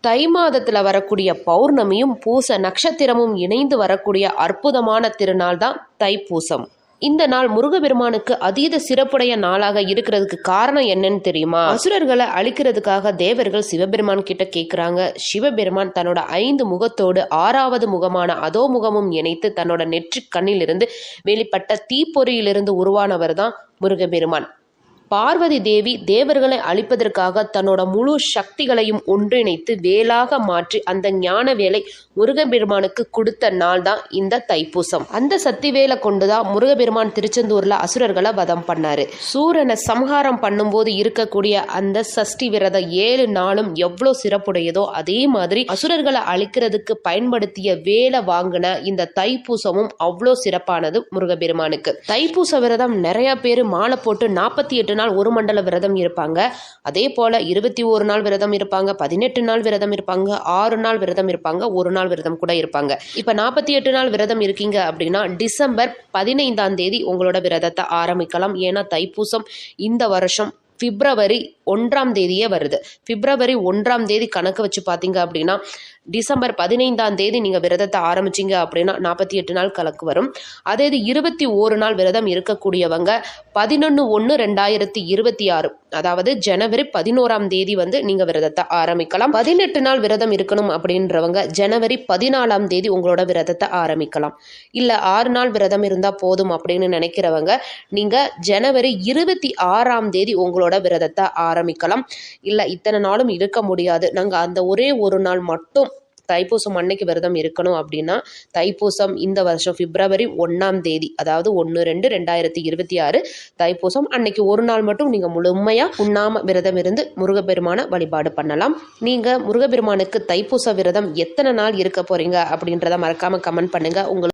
தை மாதத்துல வரக்கூடிய பௌர்ணமியும் பூச நட்சத்திரமும் இணைந்து வரக்கூடிய அற்புதமான திருநாள் தான் தைப்பூசம். இந்த நாள் முருகப்பெருமானுக்கு அதீத சிறப்புடைய நாளாக இருக்கிறதுக்கு காரணம் என்னன்னு தெரியுமா? அசுரர்களை அழிக்கிறதுக்காக தேவர்கள் சிவபெருமான் கிட்ட கேட்கிறாங்க. சிவபெருமான் தன்னோட 5 முகத்தோடு 6வது முகமான அதோ முகமும் இணைத்து தன்னோட நெற்றி கண்ணிலிருந்து வெளிப்பட்ட தீப்பொறியிலிருந்து உருவானவர் தான் முருகப்பெருமான். பார்வதி தேவி தேவர்களை அழிப்பதற்காக தன்னோட முழு சக்திகளையும் ஒன்றிணைத்து வேலாக மாற்றி அந்த ஞான வேலை முருகப்பெருமானுக்கு கொடுத்த நாள் தான் இந்த தைப்பூசம். அந்த சக்தி வேலை கொண்டுதான் முருகப்பெருமான் திருச்செந்தூர்ல அசுரர்களை வதம் பண்ணாரு. சூரனை சம்ஹாரம் பண்ணும்போது இருக்கக்கூடிய அந்த சஷ்டி விரதம் 7 நாளும் எவ்வளவு சிறப்புடையதோ அதே மாதிரி அசுரர்களை அழிக்கிறதுக்கு பயன்படுத்திய வேலை வாங்கின இந்த தைப்பூசமும் அவ்வளோ சிறப்பானது முருகப்பெருமானுக்கு. தைப்பூச விரதம் நிறைய பேர் மாலை போட்டு 48 நாள் ஒரு மண்டல விரதம் இருப்பாங்க. அதே போல 21 நாள் விரதம் இருப்பாங்க, 18 நாள் விரதம் இருப்பாங்க, 6 நாள் விரதம் இருப்பாங்க, 1 நாள் விரதம் கூட இருப்பாங்க. இப்ப 48 நாள் விரதம் இருக்கீங்க அப்படின்னா டிசம்பர் 15ஆம் தேதி உங்களோட விரதத்தை ஆரம்பிக்கலாம். ஏன்னா தைப்பூசம் இந்த வருஷம் பிப்ரவரி 1ஆம் தேதியே வருது. பிப்ரவரி 1ஆம் தேதி கணக்கு வச்சு பார்த்தீங்க அப்படின்னா டிசம்பர் 15ஆம் தேதி நீங்க விரதத்தை ஆரம்பிச்சிங்க அப்படின்னா 48 நாள் கணக்கு வரும். அதே இது 21 நாள் விரதம் இருக்கக்கூடியவங்க 11/1/2026 அதாவது ஜனவரி 11ஆம் தேதி நீங்க விரதத்தை ஆரம்பிக்கலாம். 18 நாள் விரதம் இருக்கணும் அப்படின்றவங்க ஜனவரி 14ஆம் தேதி உங்களோட விரதத்தை ஆரம்பிக்கலாம். இல்ல 6 நாள் விரதம் இருந்தா போதும் அப்படின்னு நினைக்கிறவங்க நீங்க ஜனவரி 26ஆம் தேதி உங்களோட விரதத்தை ஆரம்பிக்கலாம். இல்ல இத்தனை நாளும் இருக்க முடியாது, நாங்க அந்த ஒரே ஒரு நாள் மட்டும் தைப்பூசம் அன்னைக்கு விரதம் இருக்கணும் அப்படின்னா தைப்பூசம் இந்த வருஷம் பிப்ரவரி 1ஆம் தேதி அதாவது 1/2/2026 தைப்பூசம் அன்னைக்கு ஒரு நாள் மட்டும் நீங்க முழுமையா உண்ணாம விரதம் இருந்து முருகப்பெருமான வழிபாடு பண்ணலாம். நீங்க முருகப்பெருமானுக்கு தைப்பூச விரதம் எத்தனை நாள் இருக்க போறீங்க அப்படின்றத மறக்காம கமெண்ட் பண்ணுங்க. உங்களுக்கு